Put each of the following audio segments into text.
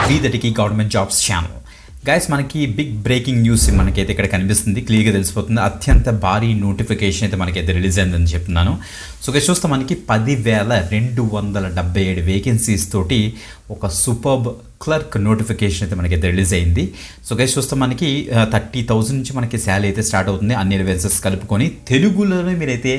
V30 government jobs channel. Guys, మనకి big breaking news మనకైతే ఇక్కడ కనిపిస్తుంది, క్లియర్గా తెలిసిపోతుంది. అత్యంత భారీ నోటిఫికేషన్ అయితే మనకైతే రిలీజ్ అయిందని చెప్తున్నాను. సో గైస్ చూస్తే మనకి 10,277 వేకెన్సీస్ తోటి ఒక సూపర్బ్ క్లర్క్ నోటిఫికేషన్ అయితే మనకైతే రిలీజ్ అయింది. సో గైస్ చూస్తే మనకి 30,000 నుంచి మనకి శాలరీ అయితే స్టార్ట్ అవుతుంది, అన్ని ఎలివెన్సెస్ కలుపుకొని. తెలుగులోనే మీరైతే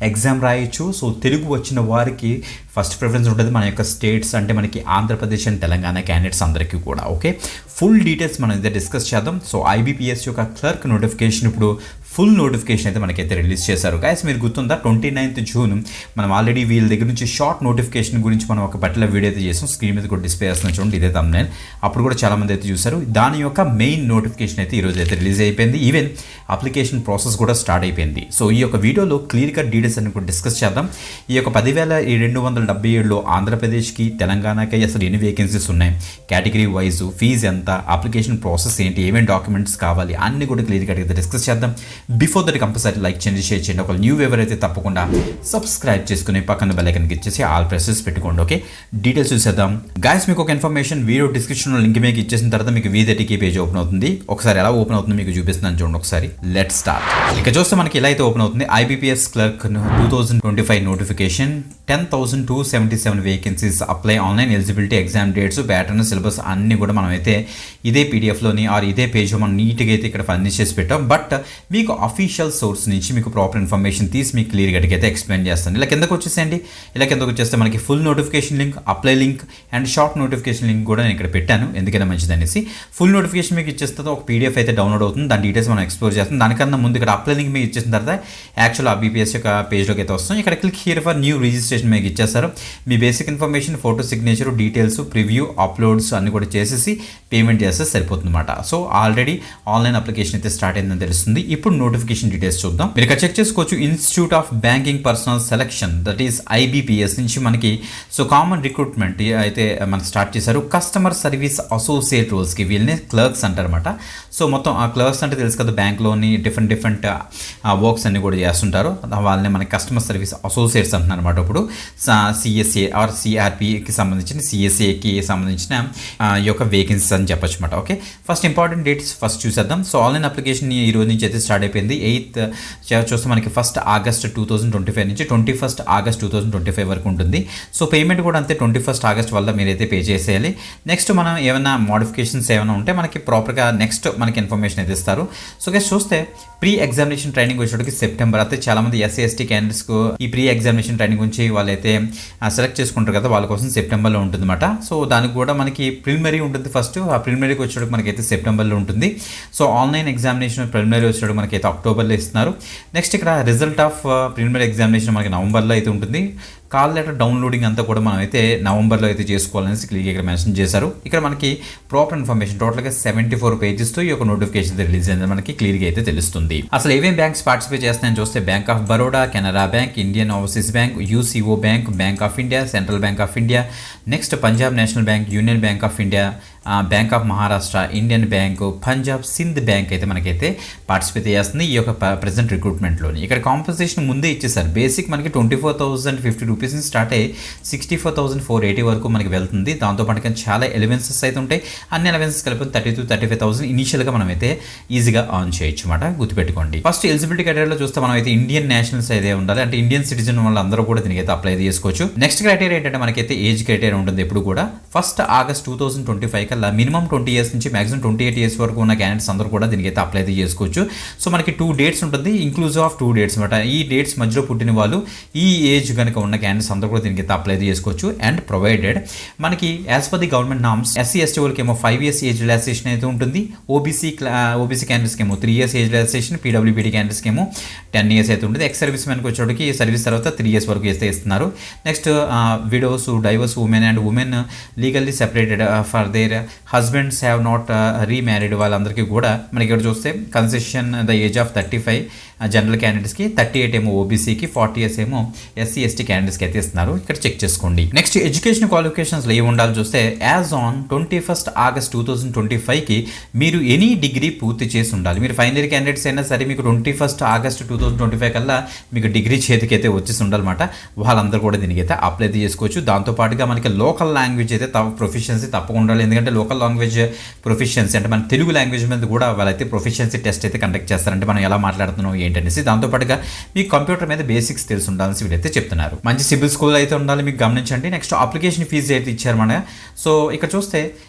ఎగ్జామ్ రాయొచ్చు. సో తెలుగు వచ్చిన వారికి ఫస్ట్ ప్రిఫరెన్స్ ఉంటుంది మన యొక్క స్టేట్స్, అంటే మనకి ఆంధ్రప్రదేశ్ అండ్ తెలంగాణ క్యాండిడేట్స్ అందరికీ కూడా. ఓకే, ఫుల్ డీటెయిల్స్ మనం అయితే డిస్కస్ చేద్దాం. సో ఐబీపీఎస్ యొక్క క్లర్క్ నోటిఫికేషన్ ఇప్పుడు ఫుల్ నోటిఫికేషన్ అయితే మనకైతే రిలీజ్ చేశారు. గైస్ మీరు గుర్తుందా, 29th జూన్ మనం ఆల్రెడీ వీళ్ళ దగ్గర నుంచి షార్ట్ నోటిఫికేషన్ గురించి మనం ఒక పర్టికులర్ వీడియో అయితే చేసాం. స్క్రీన్ మీద కూడా డిస్ప్లే చేస్తున్నాం చూడండి, ఇదే thumbnail. అప్పుడు కూడా చాలామంది అయితే చూశారు. దాని యొక్క మెయిన్ నోటిఫికేషన్ అయితే ఈరోజు అయితే రిలీజ్ అయిపోయింది. ఈవెన్ అప్లికేషన్ ప్రాసెస్ కూడా స్టార్ట్ అయిపోయింది. సో ఈ యొక్క వీడియోలో క్లియర్గా డీటెయిల్స్ అన్ని కూడా డిస్కస్ చేద్దాం. ఈ యొక్క 10,277లో ఆంధ్రప్రదేశ్కి తెలంగాణకి అసలు ఎన్ని వేకెన్సీస్ ఉన్నాయి, కేటగిరీ వైజ్ ఫీజు ఎంత, అప్లికేషన్ ప్రాసెస్ ఏంటి, ఏమేమి డాక్యుమెంట్స్ కావాలి, అన్ని కూడా క్లియర్గా అయితే డిస్కస్ చేద్దాం. బిఫోర్ దట్ కంపల్సరీ లైక్ చేయండి, షేర్ చేయండి. ఒక న్యూ వ్యూవర్ అయితే తప్పకుండా సబ్స్క్రైబ్ చేసుకుని పక్కన బెల్ ఐకాన్ క్లిక్ చేసి ఆల్ ప్రెసెస్ పెట్టుకోండి. ఓకే, డీటెయిల్స్ చూసేద్దాం. గైస్ మీకు ఒక ఇన్ఫర్మేషన్ వీడియో డిస్క్రిప్షన్లో లింక్ మీకు ఇచ్చేసిన తర్వాత మీకు V30 పేజ్ ఓపెన్ అవుతుంది. ఒకసారి ఎలా ఓపెన్ అవుతుంది మీకు చూపిస్తున్నాను చూడండి ఒకసారి. Let's start. ఇక చూస్తే మనకి ఇలా అయితే ఓపెన్ అవుతుంది. IBPS clerk 2025 notification, 10,277 vacancies, apply online, eligibility, exam dates, pattern, syllabus అన్ని కూడా మనం అయితే ఇదే పీడిఎఫ్లోని ఆర్ ఇదే పేజ్లో మనం నీట్గా అయితే ఇక్కడ ఫర్నిష్ చేసి పెట్టాం. బట్ మీకు అఫీషియల్ సోర్స్ నుంచి మీకు ప్రాపర్ ఇన్ఫర్మేషన్ తీసి మీకు క్లియర్గా అయితే ఎక్స్ప్లెయిన్ చేస్తాను. ఇలా కిందకు వచ్చేసేయండి. ఇలా కిందకు వచ్చేస్తే మనకి full notification link, apply link and short notification link కూడా నేను ఇక్కడ పెట్టాను, ఎందుకైనా మంచిది అనేసి. ఫుల్ నోటిఫికేషన్ మీకు ఇచ్చేస్తే ఒక పీడిఎఫ్ అయితే డౌన్లోడ్ అవుతుంది, దాని డీటెయిల్స్ మనం ఎక్స్ప్లోర్ చేస్తాం. దానికన్నా ముందు ఇక్కడ అప్లై లింక్ మీకు ఇచ్చేసిన తర్వాత యాక్చువల్ ఐబీపీఎస్ యొక్క పేజ్లోకి అయితే వస్తాం. ఇక్కడ click here for new registration మీకు ఇచ్చేస్తారు. మీ basic information, photo, signature, details, preview, uploads అన్ని కూడా చేసేసి పేమెంట్ చేస్తే సరిపోతుంది అనమాట. సో ఆల్రెడీ ఆన్లైన్ అప్లికేషన్ అయితే స్టార్ట్ అయిందని తెలుస్తుంది. ఇప్పుడు నోటిఫికేషన్ డీటెయిల్స్ చూద్దాం. మీరు ఇక్కడ చెక్ చేసుకోవచ్చు. Institute of banking personal selection, that is IBPS నుంచి మనకి సో కామన్ రిక్రూట్మెంట్ అయితే మనకి స్టార్ట్ చేశారు. కస్టమర్ సర్వీస్ అసోసియేట్ రోల్స్కి వీళ్ళని క్లర్క్స్ అంటారన్నమాట. సో మొత్తం ఆ క్లర్క్స్ అంటే తెలుసు కదా, బ్యాంక్లోని డిఫరెంట్ వర్క్స్ అన్ని కూడా చేస్తుంటారు. వాళ్ళని మనకి కస్టమర్ సర్వీస్ అసోసియేట్స్ అంటున్నారు అనమాట. ఇప్పుడు సిఎస్ఏ ఆర్ సిఆర్పికి సంబంధించిన, సిఎస్ఏకి సంబంధించిన ఈ యొక్క వేకెన్సీస్ అని చెప్పొచ్చు అనమాట. Okay, first important dates first చూసేద్దాం. సో ఆన్లైన్ అప్లికేషన్ ఈ రోజు నుంచి అయితే స్టార్ట్ అయిపోయింది. 8th చూస్తే మనకి 1st ఆగస్ట్ 2025 నుంచి 21st ఆగస్ట్ 2025 వరకు ఉంటుంది. సో పేమెంట్ కూడా అంతే 21st ఆగస్ట్ వల్ల మీరైతే పే చేసేయాలి. నెక్స్ట్ మనం ఏమైనా మోడిఫికేషన్స్ ఏమైనా ఉంటే మనకి ప్రాపర్గా నెక్స్ట్ మనకి ఇన్ఫర్మేషన్ అయితే ఇస్తారు. సో గైస్ చూస్తే ప్రీ ఎగ్జామినేషన్ ట్రైనింగ్ వచ్చేటికి సెప్టెంబర్, అయితే చాలామంది ఎస్సీ/ఎస్టీ క్యాండిడేట్స్కు ఈ ప్రీ ఎగ్జామినేషన్ ట్రైనింగ్ గురించి వాళ్ళైతే సెలెక్ట్ చేసుకుంటారు కదా, వాళ్ళ కోసం సెప్టెంబర్లో ఉంటుందన్నమాట. సో దానికి కూడా మనకి ప్రిలిమినరీ ఉంటుంది. ఫస్ట్ ఆ ప్రిలిమినరీకి వచ్చేటికి మనకైతే సెప్టెంబర్లో ఉంటుంది. సో ఆన్లైన్ ఎగ్జామినేషన్ ప్రిలిమినరీ వచ్చేటికి మనకైతే అక్టోబర్లో ఇస్తున్నారు. నెక్స్ట్ ఇక్కడ రిజల్ట్ ఆఫ్ ప్రిలిమినరీ ఎగ్జామినేషన్ మనకి నవంబర్లో అయితే ఉంటుంది. కాల్ లెటర్ డౌన్లోడింగ్ అంతా కూడా మనం అయితే నవంబర్లో అయితే చేసుకోవాలనేసి క్లియర్గా ఇక్కడ మెన్షన్ చేశారు. ఇక్కడ మనకి ప్రాపర్ ఇన్ఫర్మేషన్ టోటల్గా 74 పేజెస్తో ఈ యొక్క నోటిఫికేషన్ రిలీజ్ అయింది మనకి క్లియర్గా అయితే తెలుస్తుంది. అసలు ఏమేమి బ్యాంక్స్ పార్టిసిపేట్ చేస్తాయని చూస్తే bank of Baroda, Canara bank, Indian overseas bank, UCO bank, bank of India, central bank of India, next Punjab national bank, union bank of India, bank of Maharashtra, Indian bank, Punjab Sindh bank అయితే మనకైతే పార్టిసిపేట్ చేస్తుంది ఈ యొక్క ప్రెసెంట్ రిక్రూట్మెంట్లోని. ఇక్కడ compensation ముందే ఇచ్చేసారు. బేసిక్ మనకి 24,050 rupees నుంచి స్టార్ట్ అయ్యి 64,480 వరకు మనకి వెళ్తుంది. దాంతోపాటు చాలా ఎలివెన్సెస్ అయితే ఉంటాయి. అన్ని ఎలివెన్సెస్ కలిపి 32,000-35,000 ఇనిషియల్గా మనం అయితే ఈజీగా ఆన్ చేయొచ్చు అన్నమాట, గుర్తుపెట్టుకోండి. ఫస్ట్ ఎలిజిబిలిటీ క్రైటీరియాలో చూస్తే మనం అయితే ఇండియన్ నేషనల్స్ అయితే ఉండాలి, అంటే ఇండియన్ సిటిజన్ వాళ్ళందరూ కూడా దీనికైతే అప్లై చేసుకోవచ్చు. నెక్స్ట్ క్రైటీరియా ఏంటంటే మనకైతే ఏజ్ క్రైటీరియా ఉంటుంది ఎప్పుడు కూడా. 1st ఆగస్ట్ 2025 కల్లా మినిమం 20 years నుంచి మాక్సిమం 28 years వరకు ఉన్న క్యాండిడేట్స్ అందరూ కూడా దీనికైతే అప్లై చేసుకోవచ్చు. సో మనకి 2 dates ఉంటుంది, ఇంక్లూజివ్ ఆఫ్ 2 dates అనమాట. ఈ డేట్స్ మధ్యలో పుట్టిన వాళ్ళు, ఈ ఏజ్ కనుక ఉన్న క్యాండిడేట్స్ అందరూ కూడా దీనికైతే అప్లై చేసుకోవచ్చు. అండ్ ప్రొవైడెడ్ మనకి as per the government norms ఎస్సీ/ఎస్టీ వాళ్ళకి ఏమో 5 years ఏజ్ రిలాక్సేషన్ అయితే ఉంటుంది. ఓబీసీ క్యాండిడేట్స్కి ఏమో 3 years ఏజ్ రిలాక్సేషన్, పీడబ్ల్యూబీడీ క్యాండిడేట్స్కి ఏమో 10 years అయితే ఉంటుంది. ఎక్స్ సర్వీస్ మ్యాన్కి వచ్చేటికి సర్వీస్ తర్వాత 3 years వరకు అయితే ఇస్తున్నారు. Next widows, divorce women and women legally separated for their husbands have not remarried వాళ్ళందరికీ కూడా మనకి ఇక్కడ చూస్తే concession the age of 35 general క్యాండిడేట్స్కి, 38 ఏమో ఓబీసీకి, 40 ఇయర్స్ ఏమో ఎస్సీ ఎస్టీ క్యాండిడేట్స్కి అయితే ఇస్తున్నారు. ఇక్కడ చెక్ చేసుకోండి. నెక్స్ట్ ఎడ్యుకేషన్ క్వాలిఫికేషన్స్లో ఏమి ఉండాలి చూస్తే యాజ్ ఆన్ 21 ఆగస్ట్ 2025కి మీరు ఎనీ డిగ్రీ పూర్తి చేసి ఉండాలి. మీరు ఫైనల్ ఇయర్ క్యాండిడేట్స్ అయినా సరే మీకు 21 ఆగస్ట్ 2025 కల్లా మీకు డిగ్రీ చేతికైతే వచ్చేసి ఉండాలన్నమాట. వాళ్ళందరూ కూడా దీనికైతే అప్లై చేసుకోవచ్చు. దాంతోపాటుగా మనకి లోకల్ లాంగ్వేజ్ అయితే ప్రొఫిషియన్సీ తప్పకుండా ఉండాలి. ఎందుకంటే లోకల్ లాంగ్వేజ్ ప్రొఫిషియన్సీ అంటే మన తెలుగు లాంగ్వేజ్ మీద కూడా వాళ్ళైతే ప్రొఫిషియన్సీ టెస్ట్ అయితే కండక్ట్ చేస్తారంటే మనం ఎలా మాట్లాడుతున్నాం ఏంటనేసి. దాంతోపాటుగా మీకు కంప్యూటర్ మీద బేసిక్స్ తెలిసి ఉండాలని వీళ్ళైతే చెప్తున్నారు. మంచి సిబిల్ స్కోర్ అయితే ఉండాలి మీకు గమనించండి. నెక్స్ట్ అప్లికేషన్ ఫీజు అయితే ఇచ్చారు మన. సో ఇక్కడ చూస్తే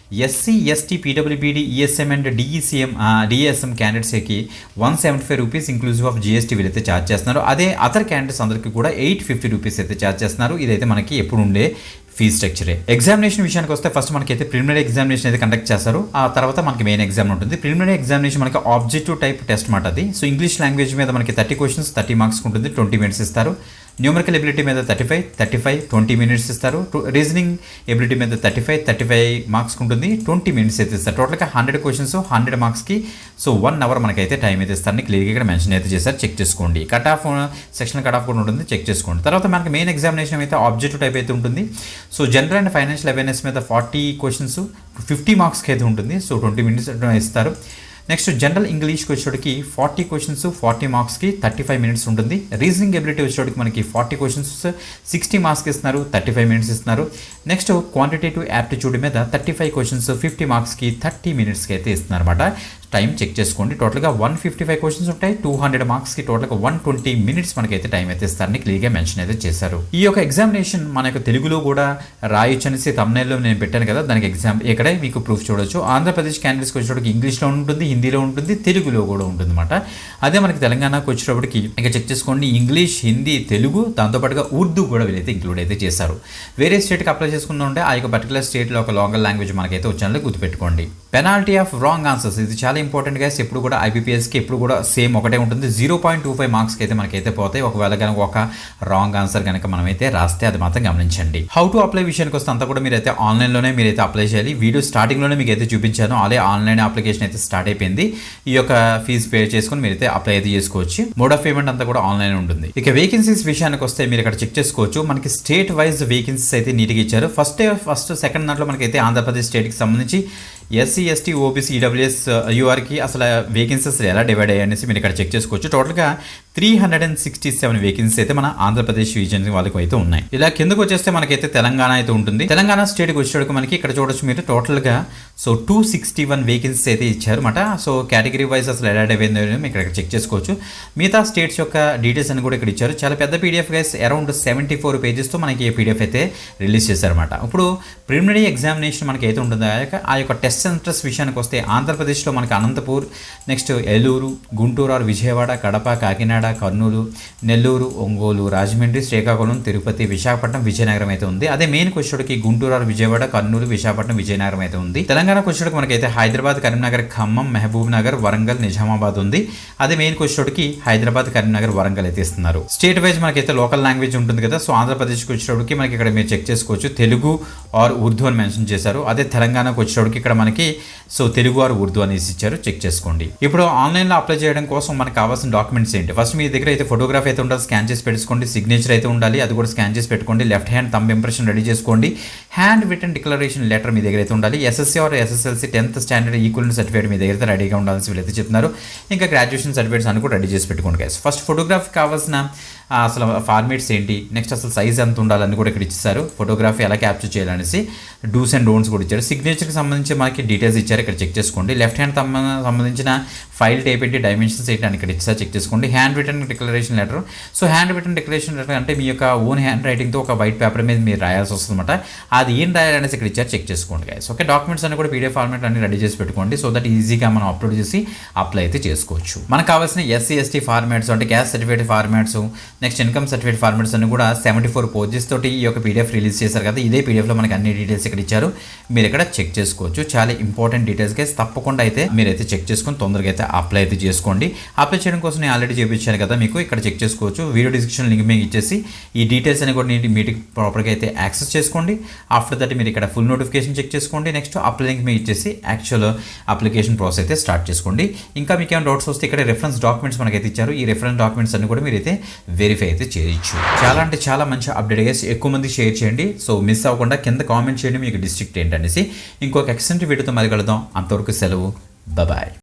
SC ST PWBD ESM and DSM క్యాండిడేట్స్కి 175 రూపీస్ ఇంక్లూజివ్ ఆఫ్ జిఎస్టీ వీళ్ళైతే ఛార్జ్ చేస్తున్నారు. అదే అదర్ క్యాండిడేట్స్ అందరికీ కూడా 850 రూపీస్ అయితే ఛార్జ్ చేస్తున్నారు. ఇదైతే మనకి ఎప్పుడు ఉండే ఫీ స్ట్రక్చరే. ఎగ్జామినేషన్ విషయానికి వస్తే ఫస్ట్ మనకైతే ప్రిలిమినరీ ఎగ్జామినేషన్ అయితే కండక్ట్ చేస్తారు. ఆ తర్వాత మనకి మెయిన్ ఎగ్జామ్ ఉంటుంది. ప్రిలిమినరీ ఎగ్జామినేషన్ మనకి ఆబ్జెక్టివ్ టైప్ టెస్ట్ మాట అది. సో ఇంగ్లీష్ లాంగ్వేజ్ మీద మనకి 30 క్వశ్చన్స్ 30 మార్క్స్ ఉంటుంది, 20 మినిట్స్ ఇస్తారు. న్యూమరికల్ ఎబిలిటీ మీద 35 20 మినిట్స్ ఇస్తారు. రీజనింగ్ ఎబిలిటీ మీద 35 మార్క్స్ ఉంటుంది, 20 మినిట్స్ అయితే ఇస్తారు. టోటల్గా 100 క్వశ్చన్స్ 100 మార్క్స్కి. సో 1 అవర్ మనకైతే టైం అయితే ఇస్తారని క్లియర్గా ఇక్కడ మెన్షన్ అయితే చేస్తారు. చెక్ చేసుకోండి. Cut off section cut off కూడా ఉంటుంది, చెక్ చేసుకోండి. తర్వాత మనకి మెయిన్ ఎగ్జామినేషన్ అయితే ఆబ్జెక్టివ్ టైప్ అయితే ఉంటుంది. So general and financial awareness మీద 40 క్వశ్చన్స్ 50 మార్క్స్కి అయితే ఉంటుంది. సో 20 మినిట్స్ ఇస్తారు. నెక్స్ట్ జనరల్ ఇంగ్లీష్కి వచ్చేటికి 40 క్వశ్చన్స్ 40 మార్క్స్కి 35 మినిట్స్ ఉంటుంది. రీజనింగ్ ఎబిలిటీ వచ్చేటికి మనకి 40 క్వశ్చన్స్ 60 మార్క్స్కి ఇస్తున్నారు, 35 మినిట్స్ ఇస్తున్నారు. నెక్స్ట్ క్వాంటిటేటివ్ యాప్టిట్యూడ్ మీద 35 క్వశ్చన్స్ 50 మార్క్స్కి 30 మినిట్స్కి అయితే ఇస్తున్నారు అనమాట. టైం చెక్ చేసుకోండి. టోటల్గా 155 క్వశ్చన్స్ ఉంటాయి, 200 మార్క్స్కి టోటల్గా 120 మినిట్స్ మనకైతే టైం అయితే ఇస్తారని క్లియర్గా మెన్షన్ అయితే చేశారు. ఈ యొక్క ఎగ్జామినేషన్ మన యొక్క తెలుగులో కూడా రాయొచ్చు అనేసి thumbnailలో నేను పెట్టాను కదా, దానికి ఎగ్జామ్ ఇక్కడే మీకు ప్రూఫ్ చూడొచ్చు. ఆంధ్రప్రదేశ్ క్యాండిడేట్స్కి వచ్చేటప్పటికి ఇంగ్లీష్లో ఉంటుంది, హిందీలో ఉంటుంది, తెలుగులో కూడా ఉంటుంది అనమాట. అదే మనకి తెలంగాణకు వచ్చేటప్పటికి ఇంకా చెక్ చేసుకోండి, ఇంగ్లీష్, హిందీ, తెలుగు, దాంతోపాటుగా ఉర్దూ కూడా వీళ్ళైతే ఇంక్లూడ్ అయితే చేశారు. వేరే స్టేట్కి అప్లై చేసుకుంటూ ఉంటే ఆ యొక్క పర్టికులర్ స్టేట్లో ఒక లోకల్ లాంగ్వేజ్ మనకైతే వచ్చానో గుర్తుపెట్టుకోండి. పెనాల్టీ ఆఫ్ రాంగ్ ఆన్సర్స్ ఇది చాలా ఇంపార్టెంట్ గైస్. ఎప్పుడు కూడా ఐబీపీఎస్కి ఎప్పుడు కూడా సేమ్ ఒకటే ఉంటుంది. 0.25 మార్క్స్కి అయితే మనకైతే పోతాయి ఒకవేళ కనుక ఒక రాంగ్ ఆన్సర్ కనుక మనమైతే రాస్తే, అది మాత్రం గమనించండి. హౌ టు అప్లై విషయానికి వస్తే అంతా కూడా మీరైతే ఆన్లైన్లోనే మీరైతే అప్లై చేయాలి. వీడియో స్టార్టింగ్లోనే మీకు అయితే చూపించాను. అదే ఆన్లైన్ అప్లికేషన్ అయితే స్టార్ట్ అయిపోయింది. ఈ యొక్క ఫీజు పే చేసుకుని మీరైతే అప్లై అయితే చేసుకోవచ్చు. మోడ్ ఆఫ్ పేమెంట్ అంతా కూడా ఆన్లైన్ ఉంటుంది. ఇక వేకెన్సీస్ విషయానికి వస్తే మీరు ఇక్కడ చెక్ చేసుకోవచ్చు. మనకి స్టేట్ వైజ్ వేకెన్సీస్ అయితే నీట్గా ఇచ్చారు. ఫస్ట్ సెకండ్ దాంట్లో మనకైతే ఆంధ్రప్రదేశ్ స్టేట్కి సంబంధించి ఎస్సీ ఎస్టీ ఓబీసీ ఈడబ్ల్యూఎస్ యూఆర్కి అసలు వేకెన్సీస్ ఎలా డివైడ్ అయ్యాయనేసి మీరు ఇక్కడ చెక్ చేసుకోవచ్చు. టోటల్గా 367 వేకెన్సీస్ అయితే మన ఆంధ్రప్రదేశ్ రీజన్ వాళ్ళకి అయితే ఉన్నాయి. ఇలా కిందకు వచ్చేస్తే మనకైతే తెలంగాణ అయితే ఉంటుంది. తెలంగాణ స్టేట్కి వచ్చేటప్పుడు మనకి ఇక్కడ చూడొచ్చు మీరు టోటల్గా 261 వేకెన్సీస్ అయితే ఇచ్చారన్నమాట. సో కేటగిరీ వైజ్ అసలు ఎలా డివైడ్ అయ్యాయో మీరు ఇక్కడ చెక్ చేసుకోవచ్చు. మిగతా స్టేట్స్ యొక్క డీటెయిల్స్ అని కూడా ఇక్కడ ఇచ్చారు. చాలా పెద్ద పీడిఎఫ్ గైస్, అరౌండ్ 74 పేజెస్తో మనకి ఈ పీడిఎఫ్ అయితే రిలీజ్ చేశారన్నమాట. ఇప్పుడు ప్రిలిమినరీ ఎగ్జామినేషన్ మనకి అయితే ఉంటుంది. ఆ యొక్క టెస్ట్ సెంటర్స్ విషయానికి వస్తే ఆంధ్రప్రదేశ్లో మనకి అనంతపూర్, నెక్స్ట్ ఏలూరు, గుంటూరు ఆర్ విజయవాడ, కడప, కాకినాడ, కర్నూలు, నెల్లూరు, ఒంగోలు, రాజమండ్రి, శ్రీకాకుళం, తిరుపతి, విశాఖపట్నం, విజయనగరం అయితే ఉంది. అదే మెయిన్ వచ్చేటికి గుంటూరు ఆర్ విజయవాడ, కర్నూలు, విశాఖపట్నం, విజయనగరం అయితే ఉంది. తెలంగాణకు వచ్చేటికి మనకైతే హైదరాబాద్, కరీంనగర్, ఖమ్మం, మహబూబ్ నగర్, వరంగల్, నిజామాబాద్ ఉంది. అదే మెయిన్ వచ్చేటికి హైదరాబాద్, కరీంనగర్, వరంగల్ అయితే ఇస్తున్నారు. స్టేట్ వైజ్ మనకైతే లోకల్ లాంగ్వేజ్ ఉంటుంది కదా. సో ఆంధ్రప్రదేశ్కి వచ్చేటప్పటికి మనకి ఇక్కడ మీరు చెక్ చేసుకోవచ్చు, తెలుగు ఆర్ ఉర్దూ అని మెన్షన్ చేశారు. అదే తెలంగాణకు వచ్చేటప్పటికి ఇక్కడ మనకి సో తెలుగు ఆర్ ఉర్దూ అనేసి ఇచ్చారు, చెక్ చేసుకోండి. ఇప్పుడు ఆన్లైన్లో అప్లై చేయడం కోసం మనకు కావాల్సిన డాక్యుమెంట్స్ ఏంటి? ఫస్ట్ మీ దగ్గర అయితే ఫోటోగ్రాఫ్ అయితే ఉండాలి, స్కాన్ చేసి పెట్టుకోండి. సిగ్నేచర్ అయితే ఉండాలి, అది కూడా స్కాన్ చేసి పెట్టుకోండి. Left hand thumb impression ready చేసుకోండి. హ్యాండ్ రిటన్ డిక్లరేషన్ లెటర్ మీ దగ్గర అయితే ఉండాలి. SSC or SSLC 10th standard equivalent certificate మీ దగ్గర అయితే రెడీగా ఉండాలని వీళ్ళైతే చెప్తున్నారు. ఇంకా గ్రాడ్యుయేషన్ సర్టిఫికేట్స్ అని కూడా రెడీ చేసి పెట్టుకోండి గైస్. ఫస్ట్ ఫోటోగ్రాఫ్ కావాల్సిన అసలు ఫార్మేట్స్ ఏంటి, నెక్స్ట్ అసలు సైజ్ ఎంత ఉండాలని కూడా ఇక్కడ ఇచ్చారు. ఫోటోగ్రఫీ ఎలా క్యాప్చర్ చేయాలనేసి డూస్ అండ్ డోంట్స్ కూడా ఇచ్చారు. సిగ్నేచర్కి సంబంధించి మనకి డీటెయిల్స్ ఇచ్చారు, ఇక్కడ చెక్ చేసుకోండి. లెఫ్ట్ హ్యాండ్ సంబంధించిన ఫైల్ టైప్ ఏంటి, డైమెన్షన్స్ ఏంటి అని ఇక్కడ ఇచ్చారు, చెక్ చేసుకోండి. Hand written declaration letter. So hand written declaration letter అంటే మీ యొక్క ఓన్ హ్యాండ్ రైటింగ్తో ఒక వైట్ పేపర్ మీద మీరు రాయాల్సి వస్తుంది అనమాట. అది ఏం రాయాలనేసి ఇక్కడ ఇచ్చారు, చెక్ చేసుకోండి గైస్. ఓకే, డాక్యుమెంట్స్ అన్ని కూడా పీడిఎఫ్ ఫార్మేట్ అన్ని రెడీ చేసి పెట్టుకోండి. సో దట్ ఈజీగా మనం అప్లోడ్ చేసి అప్లై అయితే చేసుకోవచ్చు. మనకు కావాల్సిన ఎస్సీ ఎస్టీ ఫార్మాట్స్ అంటే caste certificate formats, next income certificate formats అన్ని కూడా 74 పేజెస్ తోటి ఈ యొక్క పీడిఎఫ్ రిలీజ్ చేశారు కదా. ఇదే పీడిఎఫ్లో మనకి అన్ని డీటెయిల్స్ ఇక్కడ ఇచ్చారు, మీరు ఇక్కడ చెక్ చేసుకోవచ్చు. చాలా ఇంపార్టెంట్ డీటెయిల్స్ గైస్, తప్పకుండా అయితే మీరైతే చెక్ చేసుకొని తొందరగా అయితే అప్లై అయితే చేసుకోండి. అప్లై చేయడం కోసం నేను ఆల్రెడీ చూపించాను కదా మీకు, ఇక్కడ చెక్ చేసుకోవచ్చు. వీడియో డిస్క్రిప్షన్ లింక్ మీకు ఇచ్చేసి ఈ డీటెయిల్స్ అని కూడా మీటింగ్ ప్రాపర్గా అయితే యాక్సెస్ చేసుకోండి. ఆఫ్టర్ దట్ మీరు ఇక్కడ ఫుల్ నోటిఫికేషన్ చెక్ చేసుకోండి. నెక్స్ట్ అప్లై లింక్ మీద ఇచ్చేసి యాక్చువల్ అప్లికేషన్ ప్రాసెస్ అయితే స్టార్ట్ చేసుకోండి. ఇంకా మీకు ఏమైనా డౌట్స్ వస్తే ఇక్కడ రిఫరెన్స్ డాక్యుమెంట్స్ మనకైతే ఇచ్చారు. ఈ రిఫరెన్స్ డాక్యుమెంట్స్ అన్ని కూడా మీరైతే వెరిఫై అయితే చేయొచ్చు. చాలా అంటే చాలా మంచి అప్డేట్ గైస్. ఎక్కువ మంది షేర్ చేయండి. సో మిస్ అవ్వకుండా కింద కామెంట్ చేయండి మీకు డిస్ట్రిక్ట్ ఏంటనేసి. ఇంకొక ఎక్సలెంట్ వీడియోతో మరి కలుద్దాం. అంతవరకు సెలవు. బాయ్.